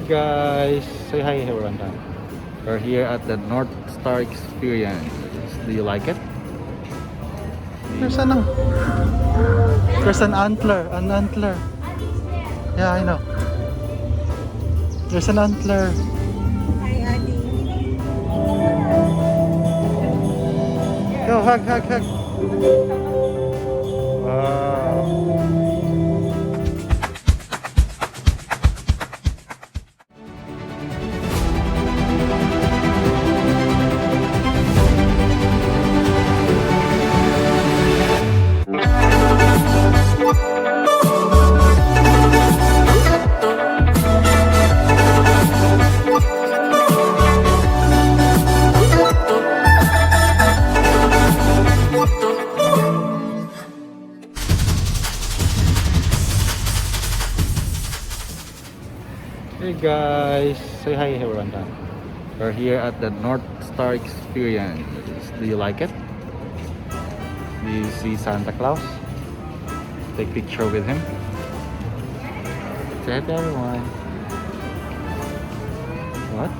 Guys, say hi everyone. We're here at the North Star Experience. Do you like it? There's an antler, Yeah, I know. There's an antler. Hi, Adi. Go, hug. Wow. Hey guys, say hi everyone. We're here at the North Star Experience. Do you like it? Do you see Santa Claus? Take picture with him. Say hi to everyone. What?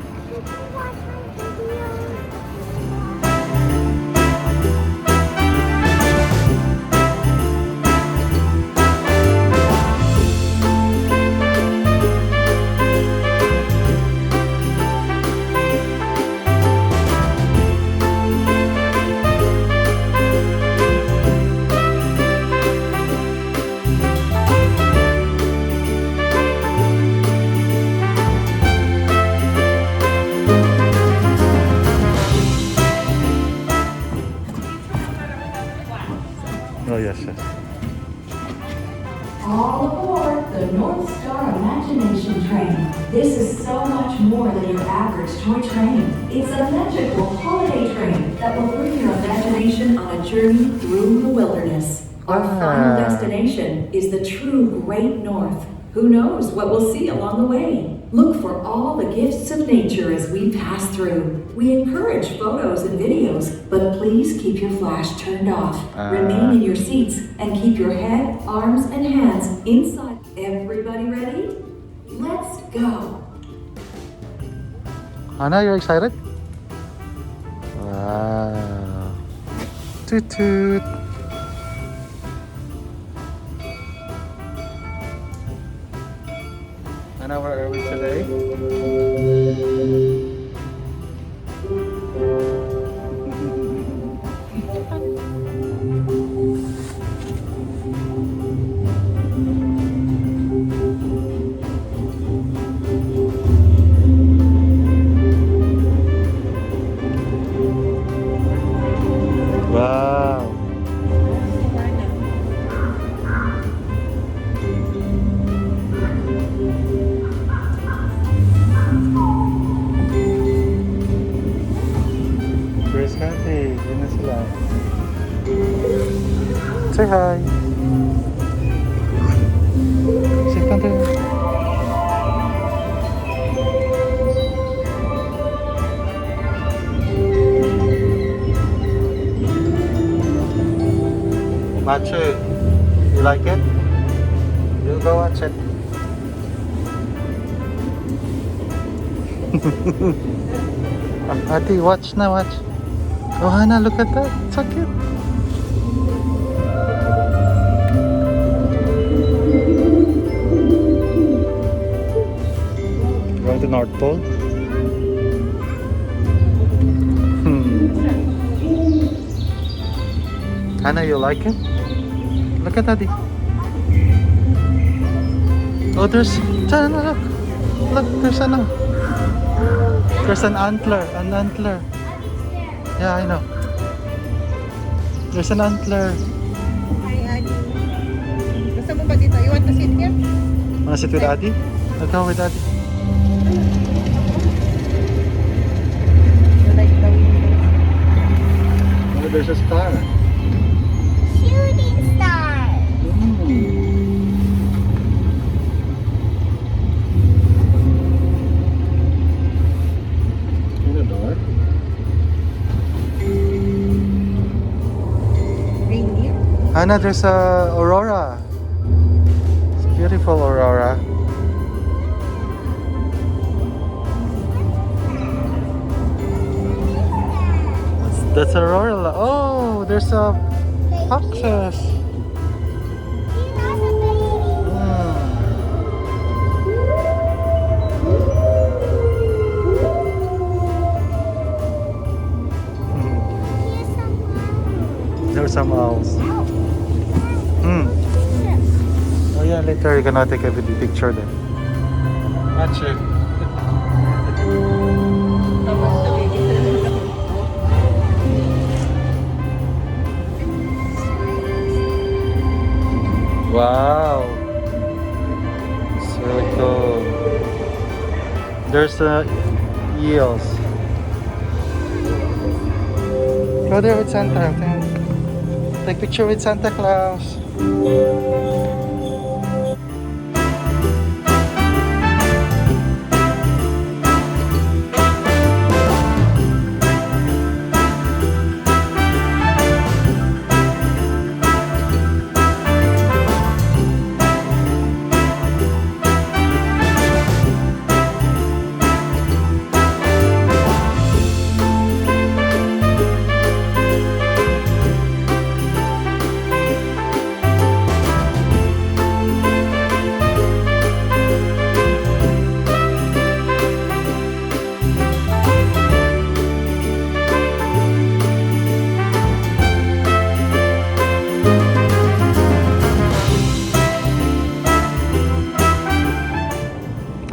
Oh yes. All aboard the North Star Imagination Train. This is so much more than your average toy train. It's a magical holiday train that will bring your imagination on a journey through the wilderness. Our final destination is the true Great North. Who knows what we'll see along the way? Look for all the gifts of nature as we pass through. We encourage photos and videos, but please keep your flash turned off. Remain in your seats and keep your head, arms, and hands inside. Everybody ready? Let's go. Hannah, you're excited? Wow. Toot toot. Hannah, where are we today? Wow. Where's Kathy? Yun na sila. Say hi. Say hi. Watch it. You like it? You go watch it. Ati, watch na, watch. Oh, Hannah, look at that. It's so cute. Going to North Pole. Hannah, you like it? Look at Daddy. Oh, there's... Look. Look, there's There's an antler. Yeah, I know. There's an antler. Hi, Adi. Gusto mo ba dito? You want to sit here? Wanna sit with Daddy? Let's go with Daddy. You like the window? Oh, there's a star. Shooting star! In the door. Reindeer? Hannah, there's a aurora. It's beautiful aurora. That's Aurora. Oh, there's a foxes. There's some owls. Oh yeah, later you're gonna take a video picture there. Watch it. Wow. It's really cool. There's eels. Go there with Santa. Take picture with Santa Claus.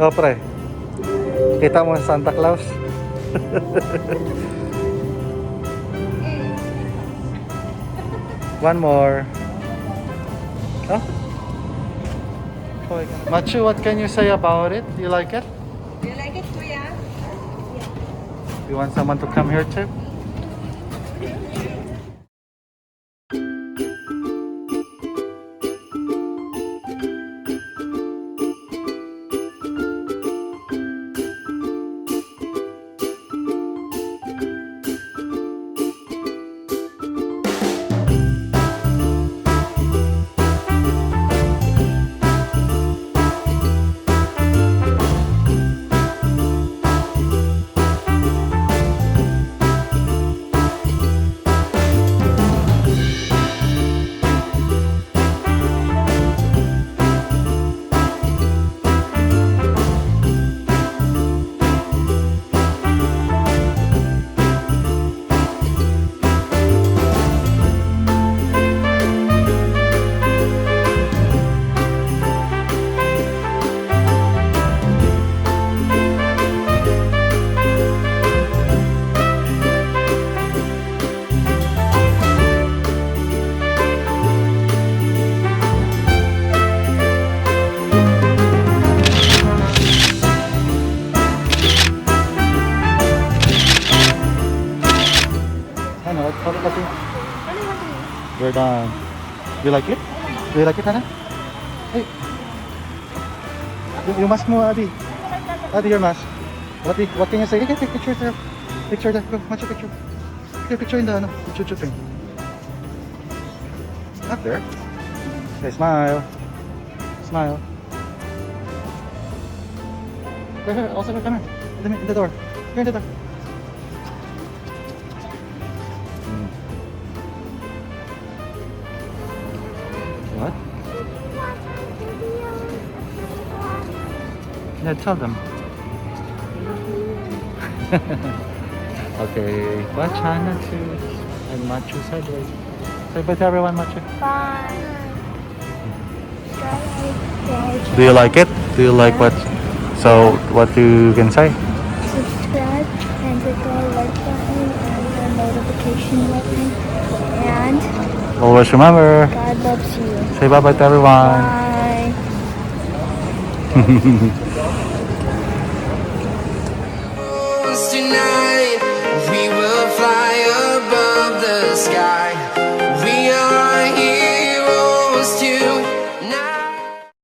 Oh, pre. Kita mo ang Santa Claus? One more. Oh? Machu, what can you say about it? You like it? Do you like it, Kuya? You want someone to come here too? We're done. You like it? Do you like it, Hannah? Hey. Yung mask mo, Adi. Adi, your mask. What can you say? Hey, take picture there. Picture there. Go, watch your picture. Take a picture in the choo thing. Up there. Okay, smile. Smile. Here, also come here. In the door. Here in the door. What? Yeah, tell them. Okay, watch Hannah too. And Machu sideways. Say bye to everyone, Machu. Bye. Do you like it? Do you like what? So, what you can say? Subscribe and hit the like button and the notification button. And Always remember. God loves you. Say bye bye to everyone. Bye.